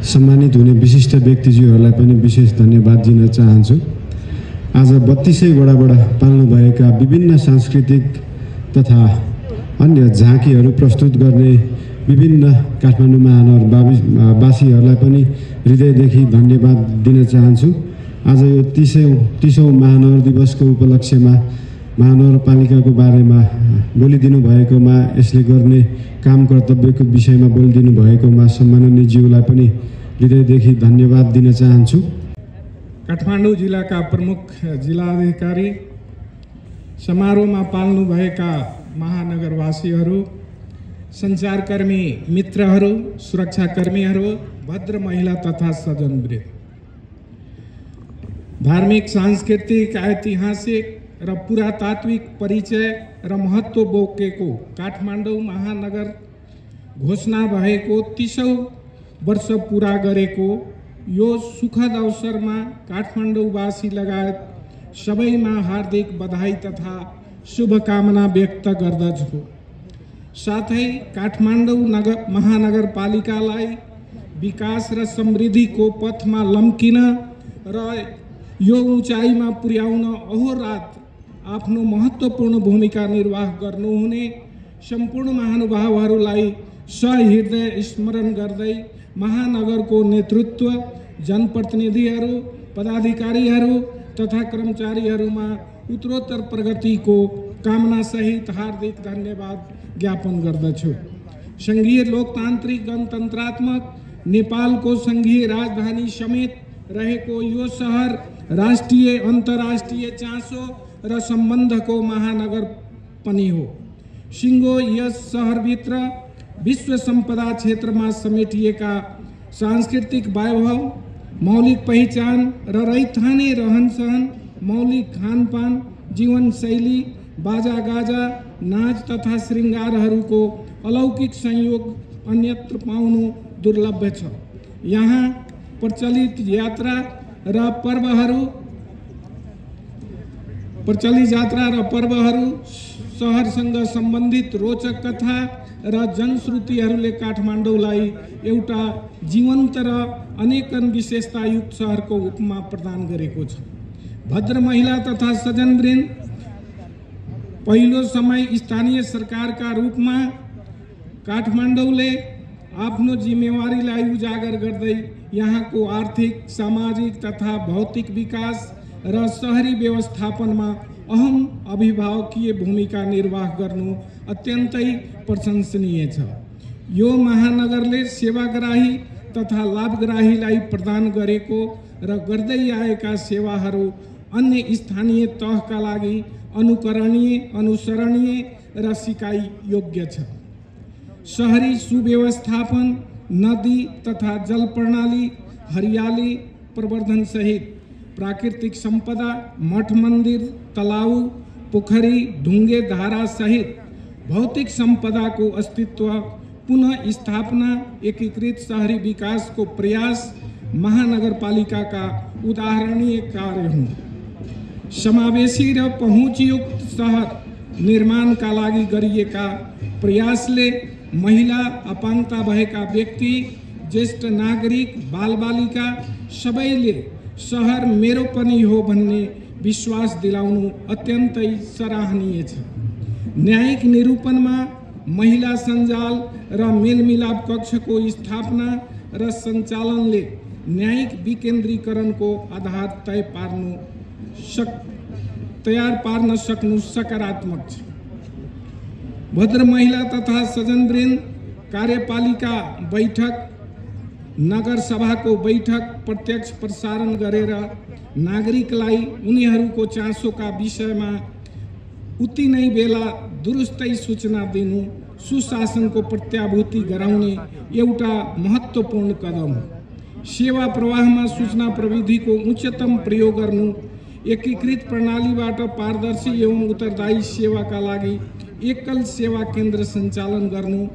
सम्मानित हुने विशिष्ट व्यक्तिज्यूहरूलाई पनि विशेष धन्यवाद दिन चाहन्छु। आज 32 वडाबाट पाल्नुभएका विभिन्न सांस्कृतिक तथा अन्य झाँकीहरू प्रस्तुत गर्ने विभिन्न काठमाडौँ महानगरवासीहरूलाई पनि हृदयदेखि धन्यवाद दिन चाहन्छु। आज यो 30औं महानगर दिवसको उपलक्ष्यमा महानगरपालिकाको बारेमा बोलिदिनु भएकोमा, यसले गर्ने काम कर्तव्यको विषयमा बोलिदिनु भएकोमा सम्माननीय ज्यूलाई पनि हृदयदेखि धन्यवाद दिन चाहन्छु। काठमाडौँ जिल्लाका प्रमुख जिल्लाधिकारी, समारोहमा पाल्नुभएका महानगरवासीहरू, सञ्चारकर्मी मित्रहरू, सुरक्षाकर्मीहरू, भद्र महिला तथा सज्जनवृन्द, धार्मिक, सांस्कृतिक, ऐतिहासिक र पुरातात्विक परिचय र महत्त्व बोकेको काठमाडौँ महानगर घोषणा भएको 30औं वर्ष पुरा गरेको यो सुखद अवसरमा काठमाडौँवासी लगायत सबैमा हार्दिक बधाई तथा शुभकामना व्यक्त गर्दछु। साथै काठमाडौँ महानगरपालिकालाई विकास र समृद्धिको पथमा लम्किन र यो उचाइमा पुर्याउन अहोरात आफ्नो महत्त्वपूर्ण भूमिका निर्वाह गर्नुहुने सम्पूर्ण महानुभावहरूलाई सहृदय स्मरण गर्दै महानगरको नेतृत्व, जनप्रतिनिधिहरू, पदाधिकारीहरू तथा कर्मचारीहरूमा उत्तरोत्तर प्रगतिको कामना सहित हार्दिक धन्यवाद ज्ञापन गर्दछु। संघीय लोकतान्त्रिक गणतन्त्रात्मक नेपालको संघीय राजधानी समेत रहेको यो सहर राष्ट्रिय अन्तर्राष्ट्रिय चासो र सम्बन्धको महानगर पनि हो। सिङ्गो यस सहरभित्र विश्व सम्पदा क्षेत्रमा समेटिएका सांस्कृतिक वैभव, मौलिक पहिचान र रैथाने रहनसहन, मौलिक खानपान, जीवनशैली, बाजागाजा, नाच तथा श्रृङ्गारहरूको अलौकिक संयोग अन्यत्र पाउनु दुर्लभ छ। यहाँ प्रचलित यात्रा र पर्वहरू, सहरसँग सम्बन्धित रोचक कथा र जनश्रुतिहरूले काठमाडौँलाई एउटा जीवन्त र अनेकन विशेषतायुक्त सहरको उपमा प्रदान गरेको छ। भद्र महिला तथा सज्जनवृन्द, पहिलो समय स्थानीय सरकारका रूपमा काठमाडौँले आफ्नो जिम्मेवारीलाई उजागर गर्दै यहाँको आर्थिक, सामाजिक तथा भौतिक विकास र शहरी व्यवस्थापनमा अहम अभिभावकीय भूमिका निर्वाह गर्नु अत्यन्तै प्रशंसनीय छ। यो महानगरले सेवाग्राही तथा लाभग्राहीलाई प्रदान गरेको र गर्दै आएका सेवाहरू अन्य स्थानीय तहका लागि अनुकरणीय, अनुसरणीय र सिकाइ योग्य छ। शहरी सुव्यवस्थापन, नदी तथा जल प्रणाली, हरियाली प्रवर्धन सहित प्राकृतिक संपदा, मठ मन्दिर, तलाउ, पोखरी, ढुङ्गे धारा सहित भौतिक संपदाको अस्तित्व पुनः स्थापना, एकीकृत शहरी विकासको प्रयास महानगरपालिकाका उदाहरणीय कार्य हुन्। समावेशी र पहुँचयुक्त सहर निर्माणका लागि गरिएका प्रयासले महिला, अपाङ्गता भएका व्यक्ति, ज्येष्ठ नागरिक, बालबालिका सबैले सहर मेरो पनि हो भन्ने विश्वास दिलाउनु अत्यन्तै सराहनीय छ। न्यायिक निरूपणमा महिला सञ्जाल र मेलमिलाप कक्षको स्थापना र सञ्चालनले न्यायिक विकेन्द्रीकरणको आधार तयार पार्न सक्नु सकारात्मक छ। भद्र महिला तथा सज्जनवृन्द, कार्यपालिका बैठक, नगर सभाको बैठक प्रत्यक्ष प्रसारण गरेर नागरिकलाई उनीहरूको चासोका विषयमा उति नै बेला दुरुस्तै सूचना दिनु सुशासनको प्रत्याभूति गराउने एउटा महत्त्वपूर्ण कदम हो। सेवा प्रवाहमा सूचना प्रविधिको उच्चतम प्रयोग गर्नु, एकीकृत प्रणालीबाट पारदर्शी एवं उत्तरदायी सेवाका लागि एकल सेवा केन्द्र सञ्चालन गर्नु,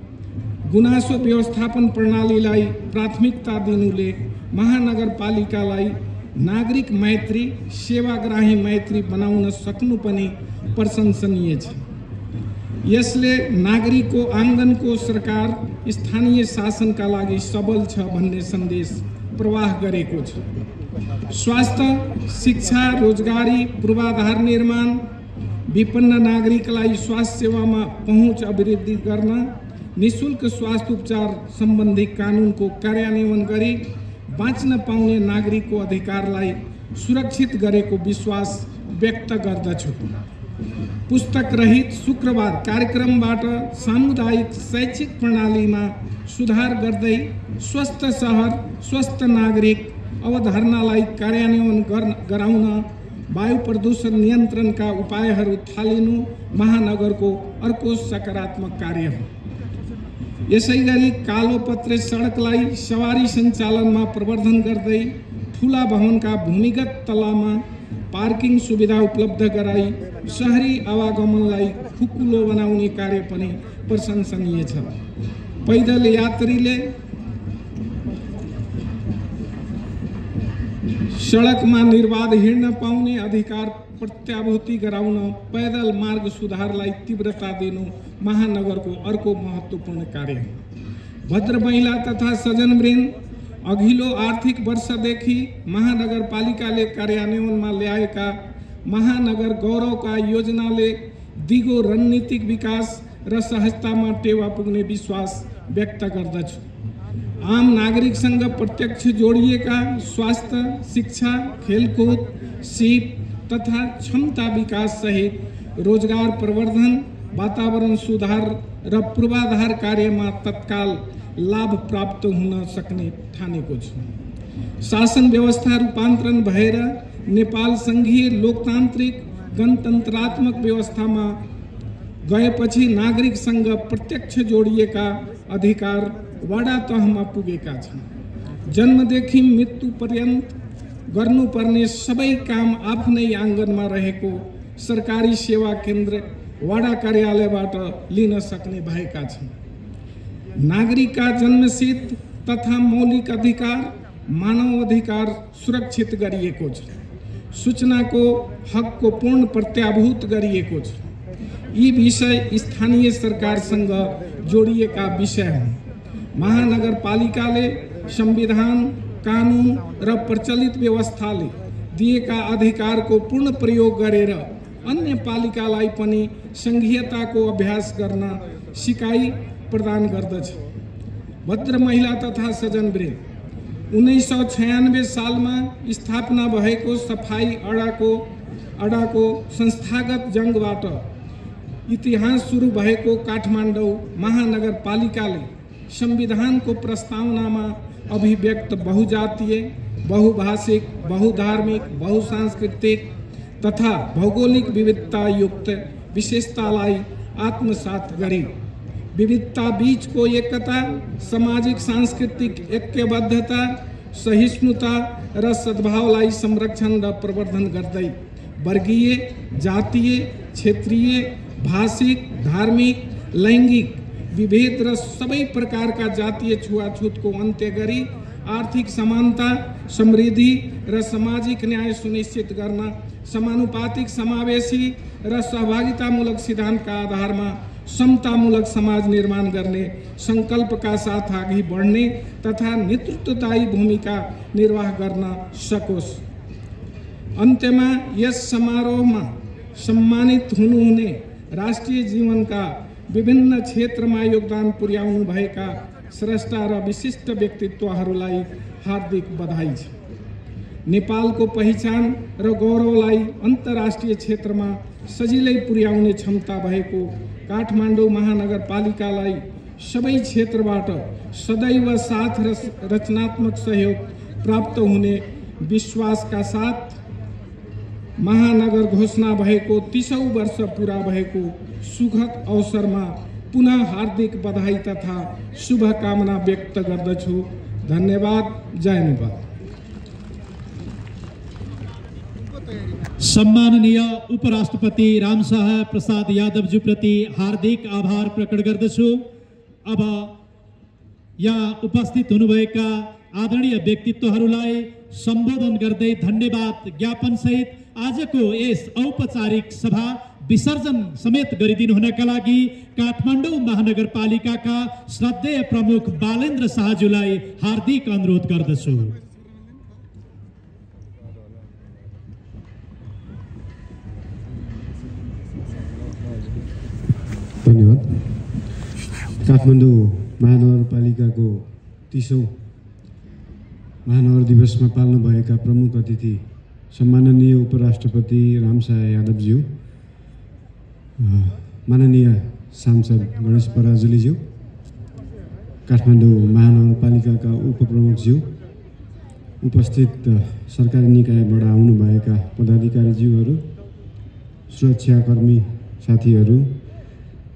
गुनासो व्यवस्थापन प्रणालीलाई प्राथमिकता दिनुले महानगरपालिकालाई नागरिक मैत्री, सेवाग्राही मैत्री बनाउन सक्नु पनि प्रशंसनीय छ। यसले नागरिकको आँगनको सरकार स्थानीय शासनका लागि सबल छ भन्ने सन्देश प्रवाह गरेको छ। स्वास्थ्य, शिक्षा, रोजगारी, पूर्वाधार निर्माण, विपन्न नागरिकलाई स्वास्थ्य सेवामा पहुँच अभिवृद्धि गर्न, निशुल्क स्वास्थ्य उपचार सम्बन्धी कानुनको कार्यान्वयन गरी बाँच्न पाउने नागरिकको अधिकारलाई सुरक्षित गरेको विश्वास व्यक्त गर्दछु। पुस्तक रहित शुक्रबार कार्यक्रमबाट सामुदायिक शैक्षिक प्रणालीमा सुधार गर्दै स्वस्थ शहर, स्वस्थ नागरिक अवधारणालाई कार्यान्वयन गराउन वायु प्रदूषण नियन्त्रणका उपायहरू थालिनु महानगरको अर्को सकारात्मक कार्य हो। यसैगरी कालोपत्रे सडकलाई सवारी सञ्चालनमा प्रवर्धन गर्दै ठूला भवनका भूमिगत तलामा पार्किङ सुविधा उपलब्ध गराई शहरी आवागमनलाई खुकुलो बनाउने कार्य पनि प्रशंसनीय छ। पैदल यात्रीले सडकमा निर्बाध हिँड्न पाउने अधिकार प्रत्याभूति गराउन पैदल मार्ग सुधारलाई तीव्रता दिनु महानगरको अर्को महत्त्वपूर्ण कार्य हो। भद्र महिला तथा सज्जनवृन्द, अघिल्लो आर्थिक वर्षदेखि महानगरपालिकाले कार्यान्वयनमा ल्याएका महानगर गौरवका योजनाले दिगो रणनीतिक विकास र सहजतामा टेवा पुग्ने विश्वास व्यक्त गर्दछु। आम नागरिकसँग प्रत्यक्ष जोडिएका स्वास्थ्य, शिक्षा, खेलकुद, सिप तथा क्षमता विकास सहित रोजगार प्रवर्धन, वातावरण सुधार र पूर्वाधार कार्यमा तत्काल लाभ प्राप्त हुन सक्ने ठानेको छु। शासन व्यवस्था रूपान्तरण भएर नेपाल संघीय लोकतान्त्रिक गणतन्त्रात्मक व्यवस्थामा गएपछि नागरिकसँग प्रत्यक्ष जोडिएका अधिकार वडा तहमा पुगेका छन्। जन्मदेखि मृत्यु पर्यन्त गर्नुपर्ने सबै काम आफ्नै आँगनमा रहेको सरकारी सेवा केन्द्र वडा कार्यालयबाट लिन सक्ने भएका छन्। नागरिकका जन्मसिद्ध तथा मौलिक अधिकार, मानव अधिकार सुरक्षित गरिएको छ। सूचनाको हकको पूर्ण प्रत्याभूत गरिएको छ। यी विषय स्थानीय सरकारसँग जोडिएका विषय हुन्। महानगरपालिकाले संविधान, कानुन र प्रचलित व्यवस्थाले दिएका अधिकारको पूर्ण प्रयोग गरेर अन्य पालिकालाई पनि संघीयताको अभ्यास गर्न सिकाइ प्रदान गर्दछ। भद्र महिला तथा सज्जनवृन्द, 1996 सालमा स्थापना भएको सफाई अडाको संस्थागत जंगबाट इतिहास सुरु भएको काठमाडौँ महानगरपालिकाले संविधानको प्रस्तावनामा अभिव्यक्त बहुजातीय, बहुभाषिक, बहुधार्मिक, बहुसांस्कृतिक तथा भौगोलिक विविधता युक्त विशेषतालाई आत्मसात गरी विविधता बीचको एकता, सामाजिक सांस्कृतिक ऐक्यबद्धता, सहिष्णुता र सद्भावलाई संरक्षण र प्रवर्धन गर्दै वर्गीय, जातीय, क्षेत्रीय, भाषिक, धार्मिक, लैंगिक विभेद र सबै प्रकारका जातीय छुवाछुतको अन्त्य गरी आर्थिक समानता, समृद्धि र सामाजिक न्याय सुनिश्चित गर्न समानुपातिक, समावेशी र सहभागितामूलक सिद्धान्तका आधारमा समतामूलक समाज निर्माण गर्ने संकल्पका साथ अघि बढ्ने तथा नेतृत्वदायी भूमिका निर्वाह गर्न सकोस्। अन्त्यमा यस समारोहमा सम्मानित हुनुहुने राष्ट्रिय जीवनका विभिन्न क्षेत्रमा योगदान पुर्याउनु भएका स्रष्टा र विशिष्ट व्यक्तित्वहरूलाई हार्दिक बधाई छ। नेपालको पहिचान र गौरवलाई अन्तर्राष्ट्रिय क्षेत्रमा सजिलै पुर्याउने क्षमता भएको काठमाडौँ महानगरपालिकालाई सबै क्षेत्रबाट सदैव साथ र रचनात्मक सहयोग प्राप्त हुने विश्वासका साथ महानगर घोषणा भएको 30औं वर्ष पूरा भएको सुखद अवसरमा पुनः हार्दिक बधाई तथा शुभकामना व्यक्त गर्दछु। धन्यवाद। जय नेपाल। सम्माननीय उपराष्ट्रपति रामशाह प्रसाद यादवजी प्रति हार्दिक आभार प्रकट गर्दछु। अब यहाँ उपस्थित हुनुभएका आदरणीय व्यक्तित्वहरूलाई सम्बोधन गर्दै धन्यवाद ज्ञापन सहित आजको यस औपचारिक सभा विसर्जन समेत गरिदिनु हुनका लागि काठमाडौँ महानगरपालिकाका श्रद्धेय प्रमुख बालेन्द्र शाहज्यूलाई हार्दिक अनुरोध गर्दछु। धन्यवाद। काठमाडौँ महानगरपालिकाको 30औं महानगर दिवसमा पाल्नुभएका प्रमुख अतिथि सम्माननीय उपराष्ट्रपति रामशाह यादवज्यू, माननीय सांसद गणेश पराजुलीज्यू, काठमाडौँ महानगरपालिकाका उपप्रमुखज्यू, उपस्थित सरकारी निकायबाट आउनुभएका पदाधिकारीज्यूहरू, सुरक्षाकर्मी साथीहरू,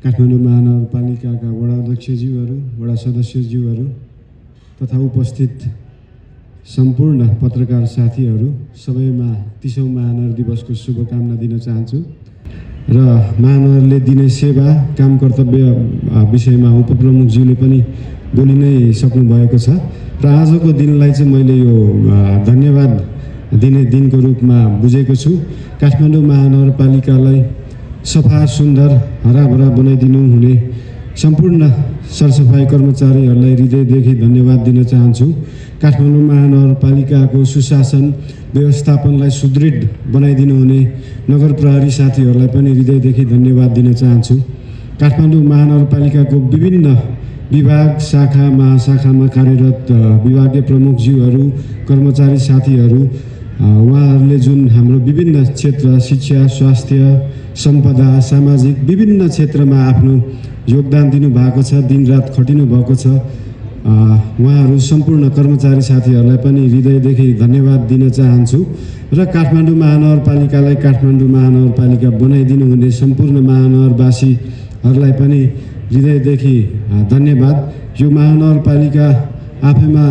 काठमाडौँ महानगरपालिकाका वडा अध्यक्षज्यूहरू, वडा सदस्यज्यूहरू तथा उपस्थित सम्पूर्ण पत्रकार साथीहरू सबैमा 30औं महानगर दिवसको शुभकामना दिन चाहन्छु र महानगरले दिने सेवा काम कर्तव्य विषयमा उपप्रमुखज्यूले पनि बोलि नै सक्नु भएको छ र आजको दिनलाई चाहिँ मैले यो धन्यवाद दिने दिनको रूपमा बुझेको छु। काठमाडौँ महानगरपालिकालाई सफा सुन्दर हराभरा बनाइदिनु हुने सम्पूर्ण सरसफाई कर्मचारीहरूलाई हृदयदेखि धन्यवाद दिन चाहन्छु। काठमाडौँ महानगरपालिकाको सुशासन व्यवस्थापनलाई सुदृढ बनाइदिनु हुने नगर प्रहरी साथीहरूलाई पनि हृदयदेखि धन्यवाद दिन चाहन्छु। काठमाडौँ महानगरपालिकाको विभिन्न विभाग शाखा महाशाखामा कार्यरत विभागीय प्रमुखज्यूहरू, कर्मचारी साथीहरू, उहाँहरूले जुन हाम्रो विभिन्न क्षेत्र शिक्षा, स्वास्थ्य, सम्पदा, सामाजिक विभिन्न क्षेत्रमा आफ्नो योगदान दिनुभएको छ, दिनरात खटिनु भएको छ, उहाँहरू सम्पूर्ण कर्मचारी साथीहरूलाई पनि हृदयदेखि धन्यवाद दिन चाहन्छु र काठमाडौँ महानगरपालिकालाई काठमाडौँ महानगरपालिका बनाइदिनु हुने सम्पूर्ण महानगरवासीहरूलाई पनि हृदयदेखि धन्यवाद। यो महानगरपालिका आफैमा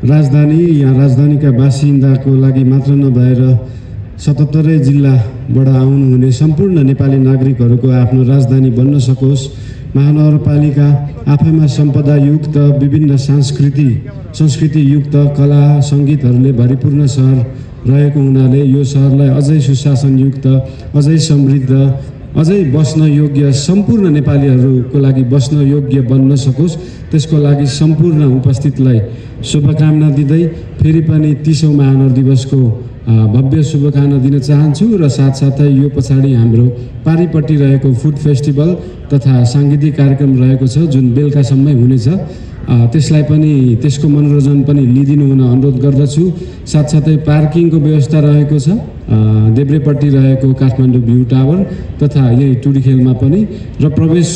राजधानी या राजधानीका बासिन्दाको लागि मात्र नभएर 77 जिल्लाबाट आउनुहुने सम्पूर्ण नेपाली नागरिकहरूको आफ्नो राजधानी बन्न सकोस्। महानगरपालिका आफैमा सम्पदायुक्त विभिन्न संस्कृतियुक्त कला सङ्गीतहरूले भरिपूर्ण सहर रहेको हुनाले यो सहरलाई अझै सुशासनयुक्त, अझै समृद्ध, अझै बस्न योग्य सम्पूर्ण नेपालीहरूको लागि बस्न योग्य बन्न सकोस्। त्यसको लागि सम्पूर्ण उपस्थितलाई शुभकामना दिँदै फेरि पनि 30औं महानगर दिवसको भव्य शुभकामना दिन चाहन्छु र साथसाथै यो पछाडि हाम्रो पारिपट्टि रहेको फुड फेस्टिभल तथा साङ्गीतिक कार्यक्रम रहेको छ जुन बेलुकासम्मै हुनेछ, त्यसलाई पनि त्यसको मनोरञ्जन पनि लिदिनु हुन अनुरोध गर्दछु। साथसाथै पार्किङको व्यवस्था रहेको छ देब्रेपट्टि रहेको काठमाडौँ भ्यू टावर तथा यही टुडीखेलमा पनि र प्रवेश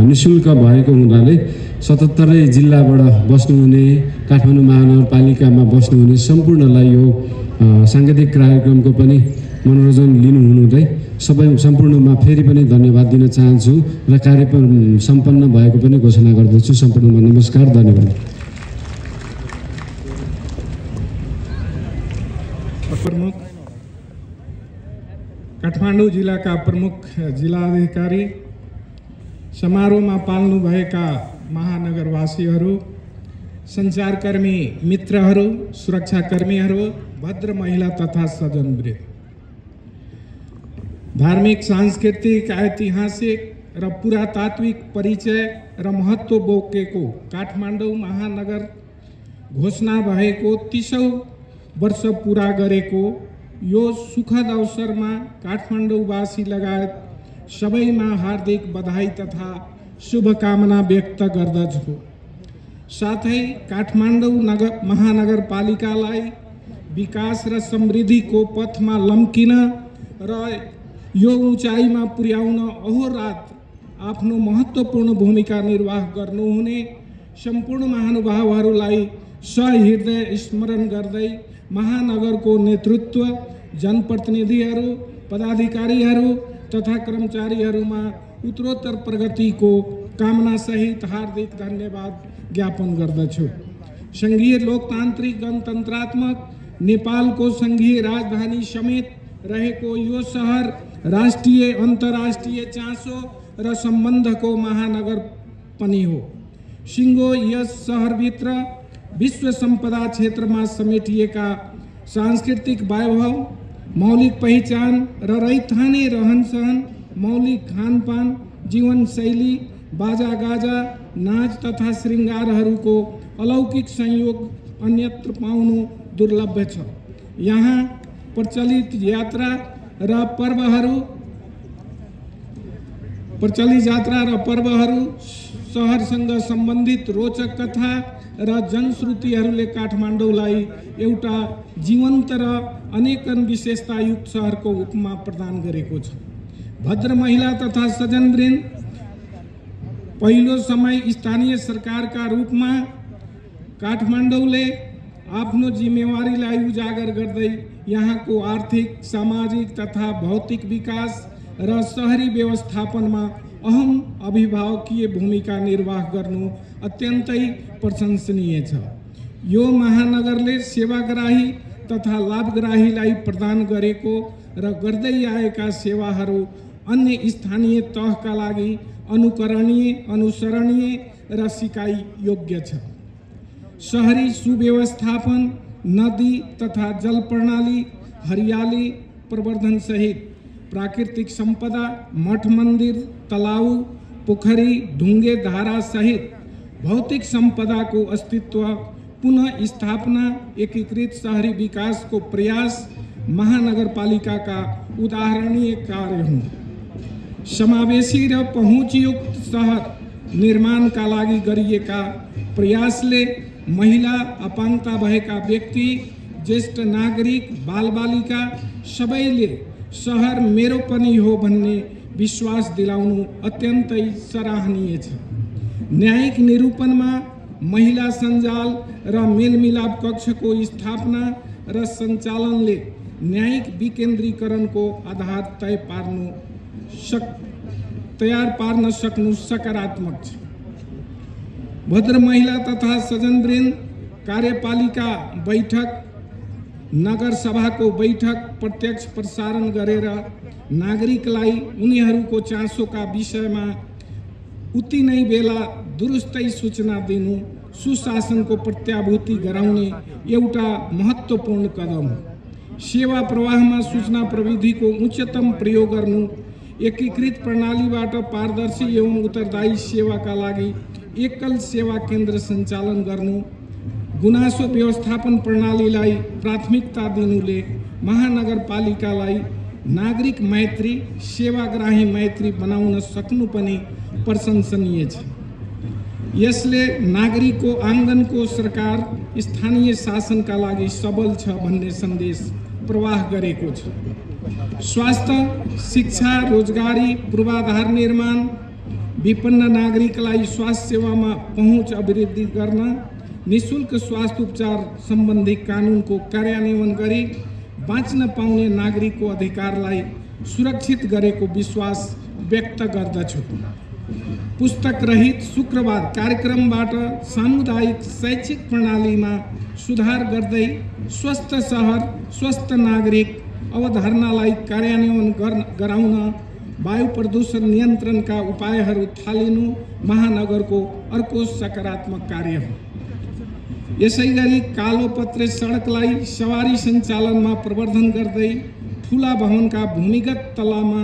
निःशुल्क भएको हुनाले 77 जिल्लाबाट बस्नुहुने काठमाडौँ महानगरपालिकामा बस्नुहुने सम्पूर्णलाई यो साङ्गीतिक कार्यक्रमको पनि मनोरञ्जन लिनुहुँदै सम्पूर्णमा फेरि पनि धन्यवाद दिन चाहन्छु र कार्यक्रम सम्पन्न भएको पनि घोषणा गर्दछु। सम्पूर्णमा नमस्कार, धन्यवाद। प्रमुख काठमाडौँ जिल्लाका प्रमुख जिल्लाधिकारी, समारोहमा पाल्नुभएका महानगरवासीहरू, सञ्चारकर्मी मित्रहरू, सुरक्षाकर्मीहरू, भद्र महिला तथा सज्जनवृन्द, धार्मिक, सांस्कृतिक, ऐतिहासिक र पुरातात्विक परिचय र महत्त्व बोकेको काठमाडौँ महानगर घोषणा भएको 30औं वर्ष पुरा गरेको यो सुखद अवसरमा काठमाडौँवासी लगायत सबैमा हार्दिक बधाई तथा शुभकामना व्यक्त गर्दछु। साथै काठमाडौँ महानगरपालिकालाई विकास र समृद्धिको पथमा लम्किन र यो उचाइमा पुर्याउन अहोरात आफ्नो महत्त्वपूर्ण भूमिका निर्वाह गर्नुहुने सम्पूर्ण महानुभावहरूलाई सहृदय स्मरण गर्दै महानगरको नेतृत्व, जनप्रतिनिधिहरू, पदाधिकारीहरू तथा कर्मचारीहरूमा उत्तरोत्तर प्रगतिको कामना सहित हार्दिक धन्यवाद ज्ञापन गर्दछु। संघीय लोकतान्त्रिक गणतन्त्रात्मक नेपालको संघीय राजधानी समेत रहेको यो सहर राष्ट्रिय अन्तर्राष्ट्रिय चासो र सम्बन्धको महानगर पनि हो। सिङ्गो यस सहरभित्र विश्व सम्पदा क्षेत्रमा समेटिएका सांस्कृतिक वैभव, मौलिक पहिचान र रैथाने रहनसहन, मौलिक खानपान, जीवनशैली, बाजा गाजा, नाच तथा श्रृङ्गारहरूको अलौकिक संयोग अन्यत्र पाउनु दुर्लभ छ। यहाँ प्रचलित यात्रा र पर्वहरू, शहरसँग सम्बन्धित रोचक कथा र जनश्रुतिहरूले काठमाडौँलाई एउटा जीवन्त र अनेकन विशेषतायुक्त सहरको उपमा प्रदान गरेको छ। भद्र महिला तथा सज्जनवृन्द, पहिलो समय स्थानीय सरकारका रूपमा काठमाडौँले आफ्नो जिम्मेवारीलाई उजागर गर्दै यहाँको आर्थिक, सामाजिक तथा भौतिक विकास र शहरी व्यवस्थापनमा अहम अभिभावकीय भूमिका निर्वाह गर्नु अत्यन्तै प्रशंसनीय छ। यो महानगरले सेवाग्राही तथा लाभग्राहीलाई प्रदान गरेको र गर्दै आएका सेवाहरू अन्य स्थानीय तहका लागि अनुकरणीय, अनुसरणीय र सिकाइ योग्य छ। शहरी सुव्यवस्थापन, नदी तथा जल प्रणाली, हरियाली प्रवर्धन सहित प्राकृतिक संपदा, मठ मन्दिर, तलाउ, पोखरी, ढुङ्गे धारा सहित भौतिक संपदाको अस्तित्व पुनः स्थापना, एकीकृत शहरी विकासको प्रयास महानगरपालिकाका उदाहरणीय कार्य हुन्। समावेशी र पहुँचयुक्त शहर निर्माणका लागि गरिएका प्रयासले महिला, अपाङ्गता भएका व्यक्ति, ज्येष्ठ नागरिक, बालबालिका सबैले शहर मेरो पनि हो भन्ने विश्वास दिलाउनु अत्यन्तै सराहनीय छ। न्यायिक निरूपणमा महिला सञ्जाल र मेलमिलाप कक्षको स्थापना र सञ्चालनले न्यायिक विकेन्द्रीकरणको आधार तयार पार्न सक्नु सकारात्मक छ। भद्र महिला तथा सज्जनवृन्द, कार्यपालिका बैठक, नगर सभाको बैठक प्रत्यक्ष प्रसारण गरेर नागरिकलाई उनीहरूको चासोका विषयमा उति नै बेला दुरुस्तै सूचना दिनु सुशासनको प्रत्याभूति गराउने एउटा महत्त्वपूर्ण कदम हो। सेवा प्रवाहमा सूचना प्रविधिको उच्चतम प्रयोग गर्नु, एकीकृत प्रणालीबाट पारदर्शी एवं उत्तरदायी सेवाका लागि एकल सेवा केन्द्र सञ्चालन गर्नु, गुनासो व्यवस्थापन प्रणालीलाई प्राथमिकता दिनुले महानगरपालिकालाई नागरिक मैत्री, सेवाग्राही मैत्री बनाउन सक्नु पनि प्रशंसनीय छ। यसले नागरिकको आँगनको सरकार स्थानीय शासनका लागि सबल छ भन्ने सन्देश प्रवाह गरेको छ। स्वास्थ्य, शिक्षा, रोजगारी, पूर्वाधार निर्माण, विपन्न नागरिकलाई स्वास्थ्य सेवामा पहुँच अभिवृद्धि गर्न, निःशुल्क स्वास्थ्य उपचार सम्बन्धी कानुनको कार्यान्वयन गरी बाँच्न पाउने नागरिकको अधिकारलाई सुरक्षित गरेको विश्वास व्यक्त गर्दछु। पुस्तक रहित शुक्रबार कार्यक्रमबाट सामुदायिक शैक्षिक प्रणालीमा सुधार गर्दै स्वस्थ शहर, स्वस्थ नागरिक अवधारणालाई कार्यान्वयन गराउन वायु प्रदूषण नियन्त्रणका उपायहरू थालिनु महानगरको अर्को सकारात्मक कार्य हो। यसैगरी कालोपत्रे सडकलाई सवारी सञ्चालनमा प्रवर्धन गर्दै ठुला भवनका भूमिगत तलामा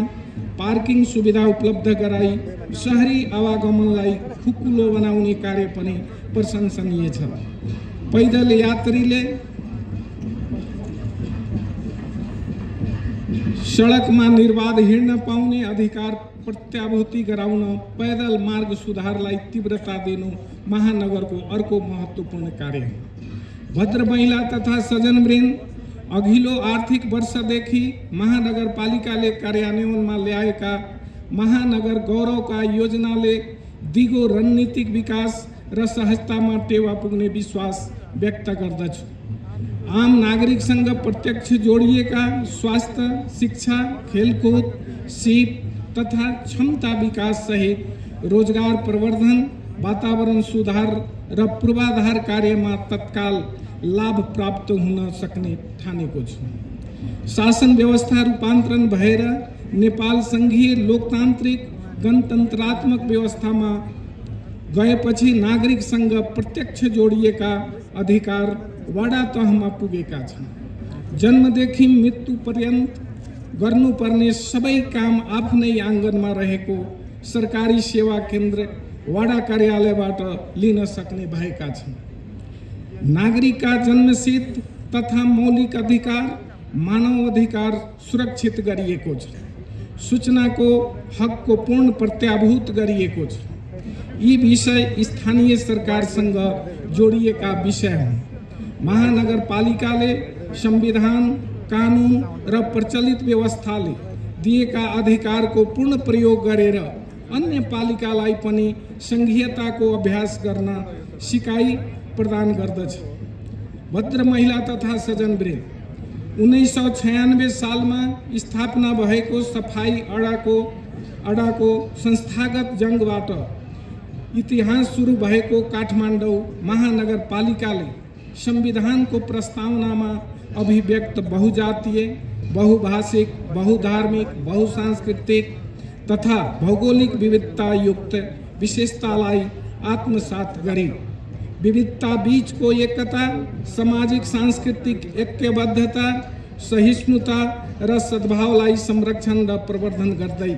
पार्किङ सुविधा उपलब्ध गराई शहरी आवागमनलाई खुकुलो बनाउने कार्य पनि प्रशंसनीय छ। पैदल यात्रीले सडकमा निर्बाध हिँड्न पाउने अधिकार प्रत्याभूति गराउन पैदल मार्ग सुधारलाई तीव्रता दिनु महानगरको अर्को महत्त्वपूर्ण कार्य हो। भद्र महिला तथा सज्जनवृन्द, अघिल्लो आर्थिक वर्षदेखि महानगरपालिकाले कार्यान्वयनमा ल्याएका महानगर गौरवका योजनाले दिगो रणनीतिक विकास र सहजतामा टेवा पुग्ने विश्वास व्यक्त गर्दछु। आम नागरिकसँग प्रत्यक्ष जोडिएका स्वास्थ्य, शिक्षा, खेलकुद, सिप तथा क्षमता विकास सहित रोजगार प्रवर्धन, वातावरण सुधार र पूर्वाधार कार्यमा तत्काल लाभ प्राप्त हुन सक्ने ठानेको छु। शासन व्यवस्था रूपान्तरण भएर नेपाल संघीय लोकतान्त्रिक गणतन्त्रात्मक व्यवस्थामा गएपछि नागरिकसँग प्रत्यक्ष जोडिएका अधिकार वडा तहमा पुगेका छन्। जन्मदेखि मृत्यु पर्यन्त गर्नुपर्ने सबै काम आफ्नै आँगनमा रहेको सरकारी सेवा केन्द्र वडा कार्यालयबाट लिन सक्ने भएका छन्। नागरिकका जन्मसिद्ध तथा मौलिक अधिकार मानव अधिकार सुरक्षित गरिएको छ। सूचनाको हकको पूर्ण प्रत्याभूत गरिएको छ। यी विषय स्थानीय सरकारसँग जोडिएका विषय हुन्। महानगरपालिकाले संविधान, कानुन र प्रचलित व्यवस्थाले दिएका अधिकारको पूर्ण प्रयोग गरेर अन्य पालिकालाई पनि संघीयताको अभ्यास गर्न सिकाइ प्रदान गर्दछ। भद्र महिला तथा सज्जनवृन्द, 1996 सालमा स्थापना भएको सफाई अडाको संस्थागत जंगबाट इतिहास सुरु भएको काठमाडौँ महानगरपालिकाले संविधानको प्रस्तावनामा अभिव्यक्त बहुजातीय, बहुभाषिक, बहुधार्मिक, बहुसांस्कृतिक तथा भौगोलिक विविधता युक्त विशेषतालाई आत्मसात गरी विविधता बीचको एकता, सामाजिक सांस्कृतिक ऐक्यबद्धता, सहिष्णुता र सद्भावलाई संरक्षण र प्रवर्धन गर्दै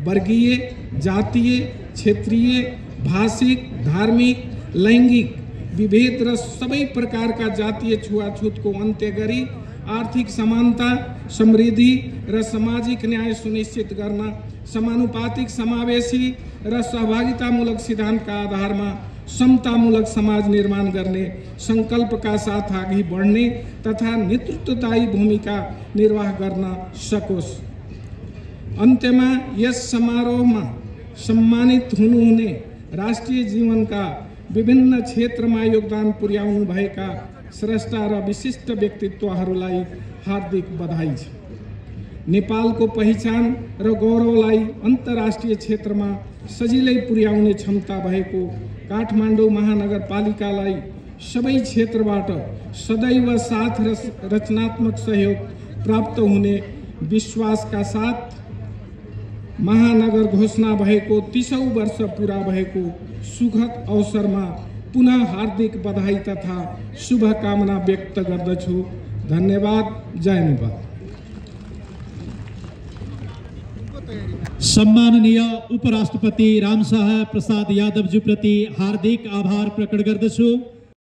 वर्गीय, जातीय, क्षेत्रीय, भाषिक, धार्मिक, लैंगिक विभेद र सबै प्रकारका जातीय छुवाछुतको अन्त्य गरी आर्थिक समानता, समृद्धि र सामाजिक न्याय सुनिश्चित गर्न समानुपातिक, समावेशी र सहभागितामूलक सिद्धान्तका आधारमा समतामूलक समाज निर्माण गर्ने संकल्पका साथ अघि बढ्ने तथा नेतृत्वदायी भूमिका निर्वाह गर्न सकोस्। अन्त्यमा यस समारोहमा सम्मानित हुनुहुने राष्ट्रिय जीवनका विभिन्न क्षेत्रमा योगदान पुर्याउनु भएका स्रष्टा र विशिष्ट व्यक्तित्वहरूलाई हार्दिक बधाई छ। नेपालको पहिचान र गौरवलाई अन्तर्राष्ट्रिय क्षेत्रमा सजिलै पुर्याउने क्षमता भएको काठमाडौँ महानगरपालिकालाई सबै क्षेत्रबाट सदैव साथ र रचनात्मक सहयोग प्राप्त हुने विश्वासका साथ महानगर घोषणा भएको 30औं वर्ष पूरा भएको सुखद अवसरमा पुनः हार्दिक बधाई तथा शुभकामना व्यक्त गर्दछु। धन्यवाद। जय नेपाल। सम्माननीय उपराष्ट्रपति रामशाह प्रसाद यादवजी प्रति हार्दिक आभार प्रकट गर्दछु।